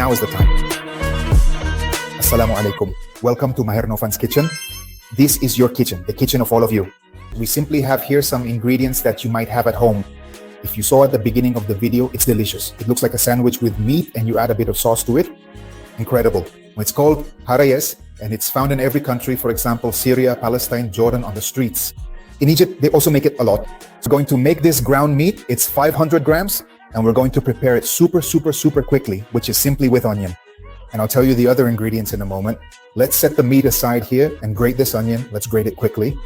Now is the time. Assalamu alaikum. Welcome to Maher Nofan's kitchen. This is your kitchen, the kitchen of all of you. We simply have here some ingredients that you might have at home. If you saw at the beginning of the video, it's delicious. It looks like a sandwich with meat and you add a bit of sauce to it. Incredible. It's called Arayes and it's found in every country, for example, Syria, Palestine, Jordan, on the streets. In Egypt, they also make it a lot. So we're going to make this ground meat. It's 500 grams and we're going to prepare it super quickly, which is simply with onion. And I'll tell you the other ingredients in a moment. Let's set the meat aside here and grate this onion. Let's grate it quickly.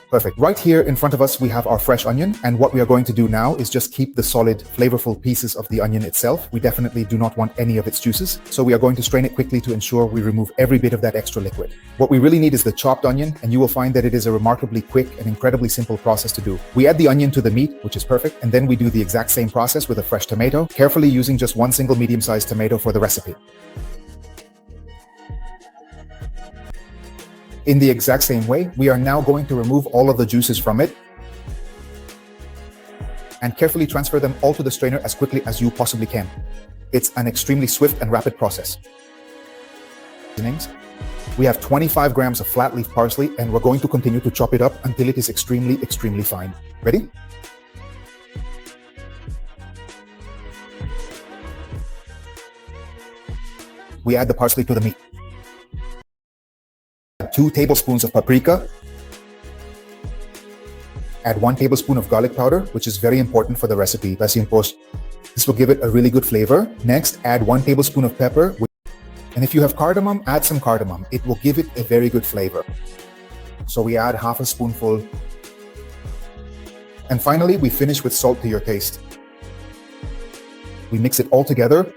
Perfect. Right here in front of us, we have our fresh onion. And what we are going to do now is just keep the solid, flavorful pieces of the onion itself. We definitely do not want any of its juices. So we are going to strain it quickly to ensure we remove every bit of that extra liquid. What we really need is the chopped onion, and you will find that it is a remarkably quick and incredibly simple process to do. We add the onion to the meat, which is perfect, and then we do the exact same process with a fresh tomato, carefully using just one single medium-sized tomato for the recipe. In the exact same way, we are now going to remove all of the juices from it and carefully transfer them all to the strainer as quickly as you possibly can. It's an extremely swift and rapid process. We have 25 grams of flat leaf parsley and we're going to continue to chop it up until it is extremely fine. Ready? We add the parsley to the meat. 2 tablespoons of paprika. Add 1 tablespoon of garlic powder, which is very important for the recipe. This will give it a really good flavor. Next, add 1 tablespoon of pepper. And if you have cardamom, add some cardamom. It will give it a very good flavor. So we add half a spoonful. And finally, we finish with salt to your taste. We mix it all together.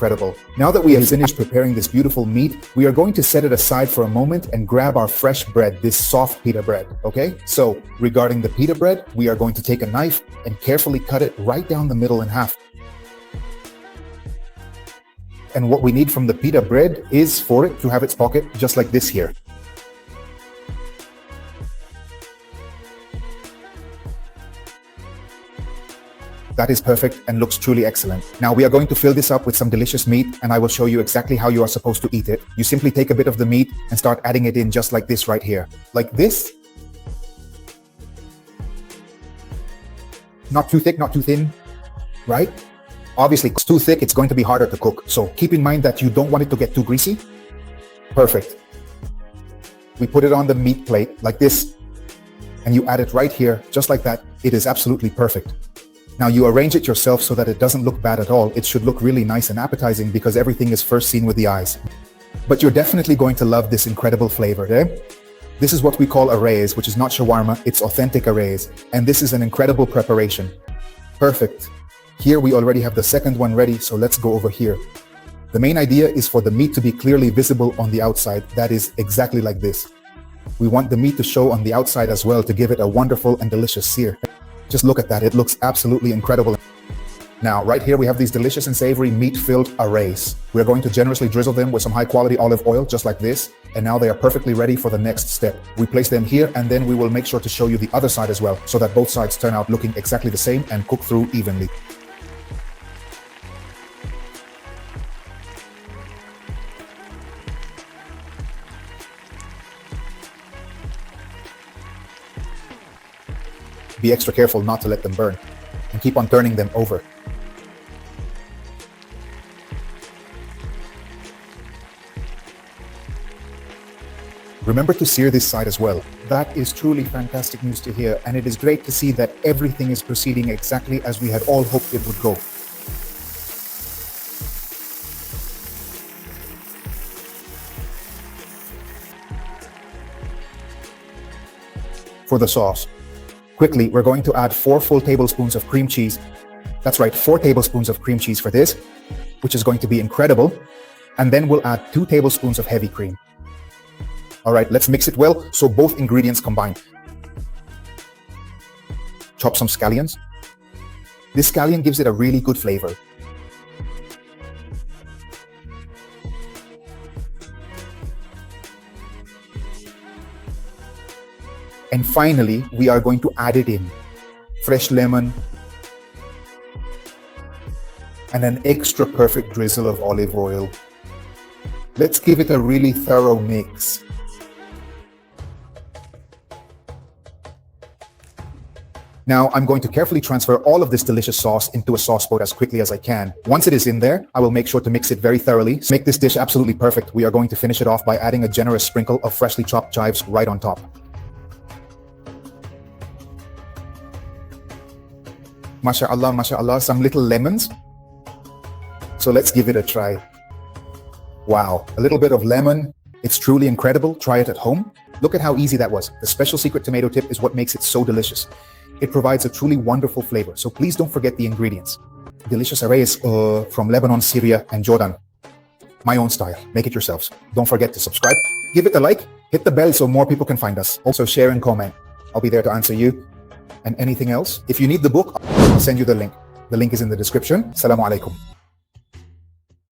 Incredible. Now that we have finished preparing this beautiful meat, we are going to set it aside for a moment and grab our fresh bread, this soft pita bread, okay? So regarding the pita bread, we are going to take a knife and carefully cut it right down the middle in half. And what we need from the pita bread is for it to have its pocket just like this here. That is perfect and looks truly excellent. Now we are going to fill this up with some delicious meat and I will show you exactly how you are supposed to eat it. You simply take a bit of the meat and start adding it in just like this right here. Like this. Not too thick, not too thin, right? Obviously, it's too thick, it's going to be harder to cook. So keep in mind that you don't want it to get too greasy. Perfect. We put it on the meat plate like this and you add it right here, just like that. It is absolutely perfect. Now you arrange it yourself so that it doesn't look bad at all. It should look really nice and appetizing because everything is first seen with the eyes. But you're definitely going to love this incredible flavor, eh? This is what we call Arayes, which is not shawarma, it's authentic Arayes. And this is an incredible preparation. Perfect. Here we already have the second one ready, so let's go over here. The main idea is for the meat to be clearly visible on the outside. That is exactly like this. We want the meat to show on the outside as well to give it a wonderful and delicious sear. Just look at that, it looks absolutely incredible. Now, right here we have these delicious and savory meat-filled Arayes. We're going to generously drizzle them with some high-quality olive oil, just like this. And now they are perfectly ready for the next step. We place them here and then we will make sure to show you the other side as well, so that both sides turn out looking exactly the same and cook through evenly. Be extra careful not to let them burn and keep on turning them over. Remember to sear this side as well. That is truly fantastic news to hear, and it is great to see that everything is proceeding exactly as we had all hoped it would go. For the sauce, quickly, we're going to add 4 full tablespoons of cream cheese. That's right, 4 tablespoons of cream cheese for this, which is going to be incredible. And then we'll add 2 tablespoons of heavy cream. All right, let's mix it well so both ingredients combine. Chop some scallions. This scallion gives it a really good flavor. And finally, we are going to add it in. Fresh lemon, and an extra perfect drizzle of olive oil. Let's give it a really thorough mix. Now, I'm going to carefully transfer all of this delicious sauce into a sauce boat as quickly as I can. Once it is in there, I will make sure to mix it very thoroughly. To make this dish absolutely perfect, we are going to finish it off by adding a generous sprinkle of freshly chopped chives right on top. MashaAllah, MashaAllah, some little lemons. So let's give it a try. Wow, a little bit of lemon. It's truly incredible. Try it at home. Look at how easy that was. The special secret tomato tip is what makes it so delicious. It provides a truly wonderful flavor. So please don't forget the ingredients. Delicious arrays from Lebanon, Syria, and Jordan. My own style. Make it yourselves. Don't forget to subscribe. Give it a like. Hit the bell so more people can find us. Also share and comment. I'll be there to answer you. And anything else. If you need the book, I'll send you the link. The link is in the description. Assalamu alaikum.